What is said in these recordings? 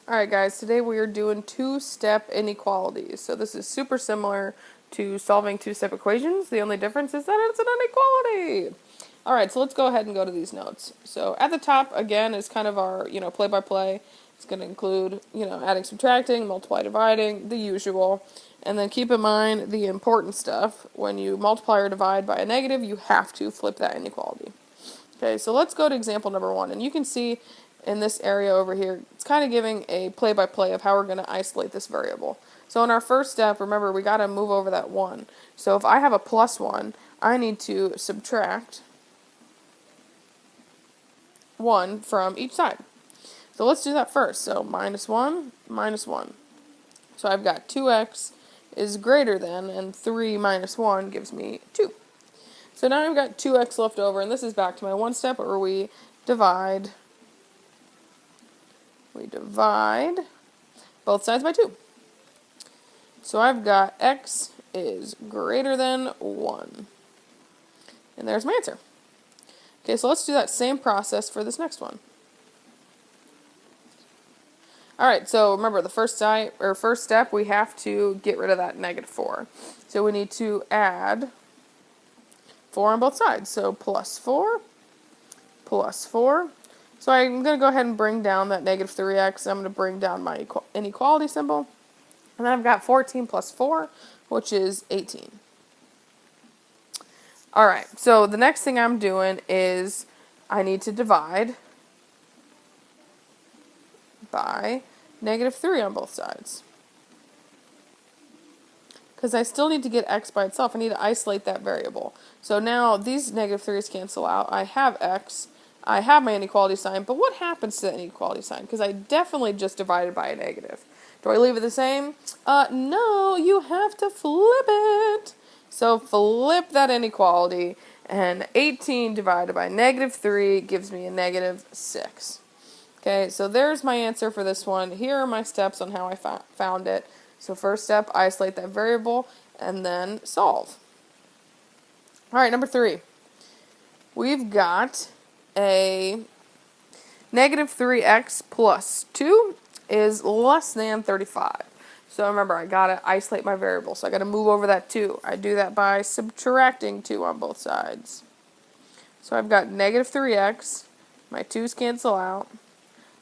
Alright guys, today we are doing two-step inequalities. So this is super similar to solving two-step equations. The only difference is that it's an inequality. Alright, so let's go ahead and go to these notes. So at the top, again, is kind of our, play-by-play. It's going to include, adding, subtracting, multiply, dividing, the usual. And then keep in mind the important stuff. When you multiply or divide by a negative, you have to flip that inequality. Okay, so let's go to example number 1. And you can see in this area over here, it's kind of giving a play-by-play of how we're going to isolate this variable. So in our first step, remember, we got to move over that 1. So if I have a plus 1, I need to subtract 1 from each side. So let's do that first. So minus 1, minus 1. So I've got 2x is greater than, and 3 minus 1 gives me 2. So now I've got 2x left over, and this is back to my one step where we divide both sides by 2. So I've got x is greater than 1. And there's my answer. Okay, so let's do that same process for this next one. Alright, so remember the first step, we have to get rid of that negative 4. So we need to add 4 on both sides. So plus 4, plus 4. So I'm going to go ahead and bring down that negative 3x. I'm going to bring down my inequality symbol. And then I've got 14 plus 4, which is 18. Alright, so the next thing I'm doing is I need to divide by negative 3 on both sides. Because I still need to get x by itself. I need to isolate that variable. So now these negative 3's cancel out. I have x. I have my inequality sign. But what happens to that inequality sign? Because I definitely just divided by a negative. Do I leave it the same? No, you have to flip it. So flip that inequality. And 18 divided by negative 3 gives me a negative 6. Okay, so there's my answer for this one. Here are my steps on how I found it. So first step, isolate that variable, and then solve. Alright, number 3. We've got a negative 3x plus 2 is less than 35. So remember, I got to isolate my variable. So I got to move over that 2. I do that by subtracting 2 on both sides. So I've got negative 3x. My 2's cancel out.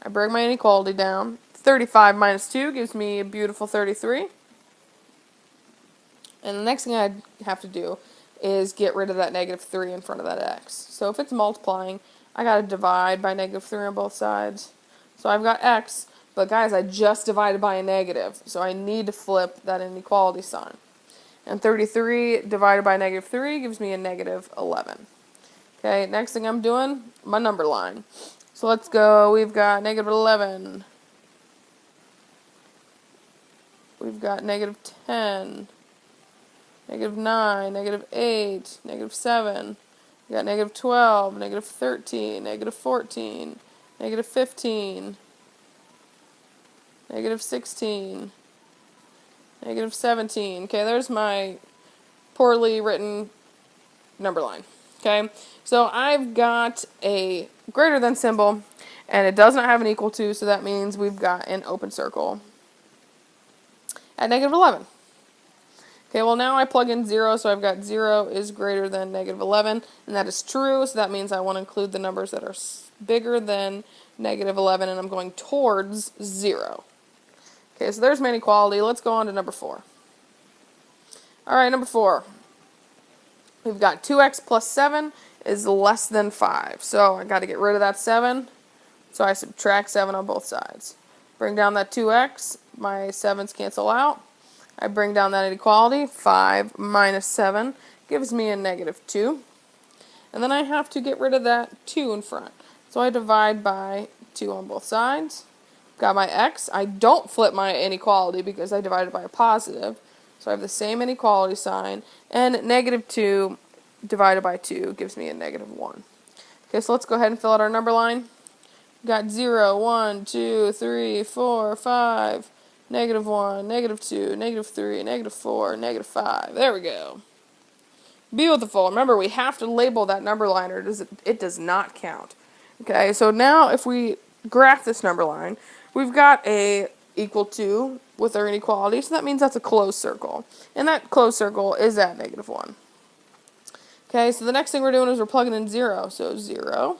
I bring my inequality down. 35 minus 2 gives me a beautiful 33. And the next thing I have to do is get rid of that negative 3 in front of that x. So if it's multiplying, I got to divide by negative 3 on both sides. So I've got x, but guys, I just divided by a negative. So I need to flip that inequality sign. And 33 divided by negative 3 gives me a negative 11. Okay, next thing I'm doing, my number line. So let's go, we've got negative 11. We've got negative 10, negative 9, negative 8, negative 7. We've got negative 12, negative 13, negative 14, negative 15, negative 16, negative 17. Okay, there's my poorly written number line. Okay, so I've got a greater than symbol, and it does not have an equal to, so that means we've got an open circle at negative 11. Okay, well now I plug in 0, so I've got 0 is greater than negative 11, and that is true, so that means I want to include the numbers that are bigger than negative 11, and I'm going towards 0. Okay, so there's my inequality. Let's go on to number 4. Alright, number 4. We've got 2x plus 7 is less than 5, so I got to get rid of that 7, so I subtract 7 on both sides. Bring down that 2x, my 7's cancel out. I bring down that inequality, 5 minus 7 gives me a negative 2. And then I have to get rid of that 2 in front. So I divide by 2 on both sides. Got my x. I don't flip my inequality because I divided by a positive. So I have the same inequality sign. And negative 2 divided by 2 gives me a negative 1. Okay, so let's go ahead and fill out our number line. Got 0, 1, 2, 3, 4, 5, negative 1, negative 2, negative 3, negative 4, negative 5. There we go. Beautiful. Remember, we have to label that number line or it does not count. Okay, so now if we graph this number line, we've got a equal to with our inequality, so that means that's a closed circle. And that closed circle is at -1. Okay, so the next thing we're doing is we're plugging in 0. So 0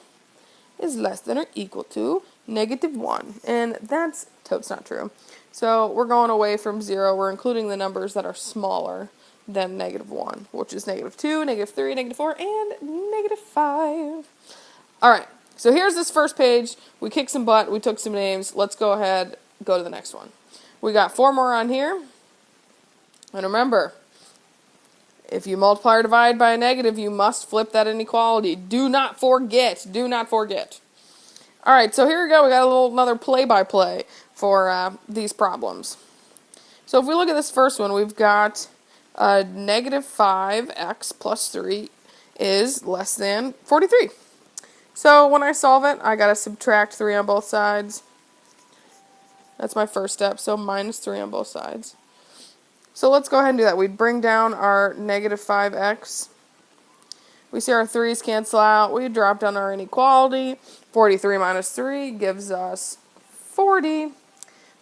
is less than or equal to -1. And that's totes not true. So we're going away from 0. We're including the numbers that are smaller than -1, which is -2, -3, -4, and -5. All right, so here's this first page. We kicked some butt. We took some names. Let's go ahead, go to the next one. We got 4 more on here. And remember, if you multiply or divide by a negative, you must flip that inequality. Do not forget. Do not forget. All right, so here we go. We got another play-by-play for these problems. So if we look at this first one, we've got -5x plus 3 is less than 43. So when I solve it, I got to subtract 3 on both sides. That's my first step, so -3 on both sides. So let's go ahead and do that. We'd bring down our -5x. We see our 3's cancel out. We drop down our inequality. 43 minus 3 gives us 40.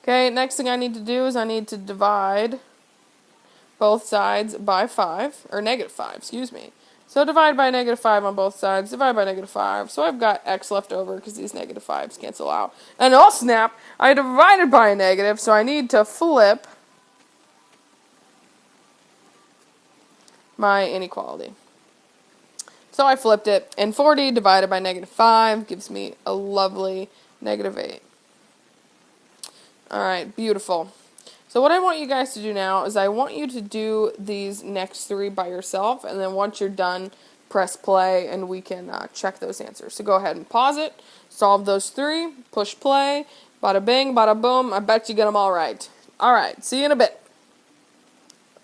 Okay, next thing I need to do is I need to divide both sides by 5, or -5, excuse me. So divide by -5 on both sides, divide by -5. So I've got x left over because these -5's cancel out. And oh snap, I divided by a negative, so I need to flip my inequality. So I flipped it, and 40 divided by -5 gives me a lovely -8. Alright, beautiful. So what I want you guys to do now is I want you to do these next 3 by yourself, and then once you're done, press play, and we can check those answers. So go ahead and pause it, solve those 3, push play, bada bing, bada boom, I bet you get them all right. Alright, see you in a bit.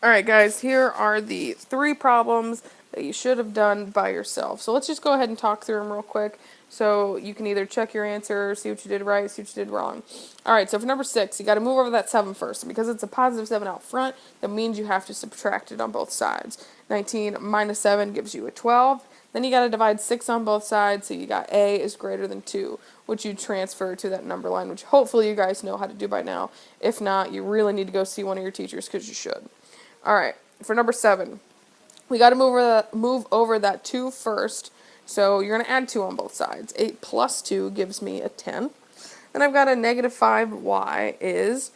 Alright guys, here are the 3 problems that you should have done by yourself. So let's just go ahead and talk through them real quick so you can either check your answer, see what you did right, see what you did wrong. Alright, so for number 6, you got to move over that 7 first. And because it's a positive 7 out front, that means you have to subtract it on both sides. 19 minus 7 gives you a 12. Then you got to divide 6 on both sides, so you got a is greater than 2, which you transfer to that number line, which hopefully you guys know how to do by now. If not, you really need to go see one of your teachers because you should. Alright, for number 7, we got to move over that 2 first. So you're going to add 2 on both sides. 8 plus 2 gives me a 10. And I've got a -5y is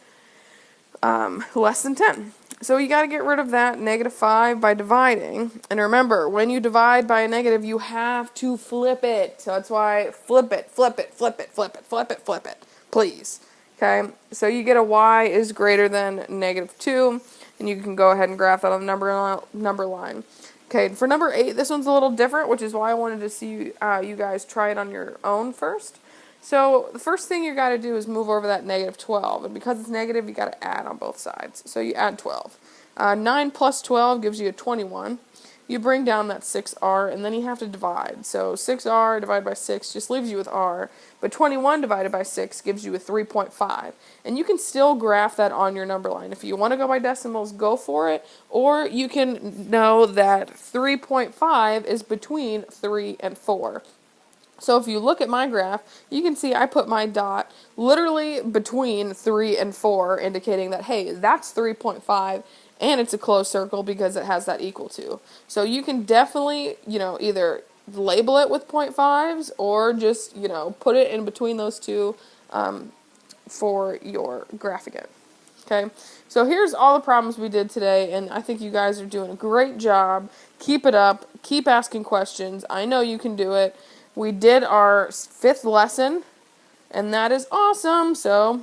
less than 10. So you got to get rid of that -5 by dividing. And remember, when you divide by a negative, you have to flip it. So that's why flip it, flip it, flip it, flip it, flip it, flip it, please. Okay, so you get a y is greater than -2. And you can go ahead and graph that on the number line. Okay, for number 8, this one's a little different, which is why I wanted to see you guys try it on your own first. So the first thing you got to do is move over that -12, and because it's negative, you got to add on both sides. So you add 12. 9 plus 12 gives you a 21. You bring down that 6r, and then you have to divide. So 6r divided by 6 just leaves you with r, but 21 divided by 6 gives you a 3.5. And you can still graph that on your number line. If you want to go by decimals, go for it, or you can know that 3.5 is between 3 and 4. So if you look at my graph, you can see I put my dot literally between 3 and 4, indicating that, hey, that's 3.5, and it's a closed circle because it has that equal to. So you can definitely, either label it with 0.5s or just, put it in between those two for your graphing it. Okay, so here's all the problems we did today, and I think you guys are doing a great job. Keep it up. Keep asking questions. I know you can do it. We did our 5th lesson, and that is awesome. So,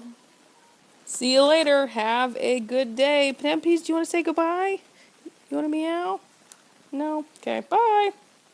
see you later. Have a good day. Pampies, do you want to say goodbye? You want to meow? No? Okay, bye.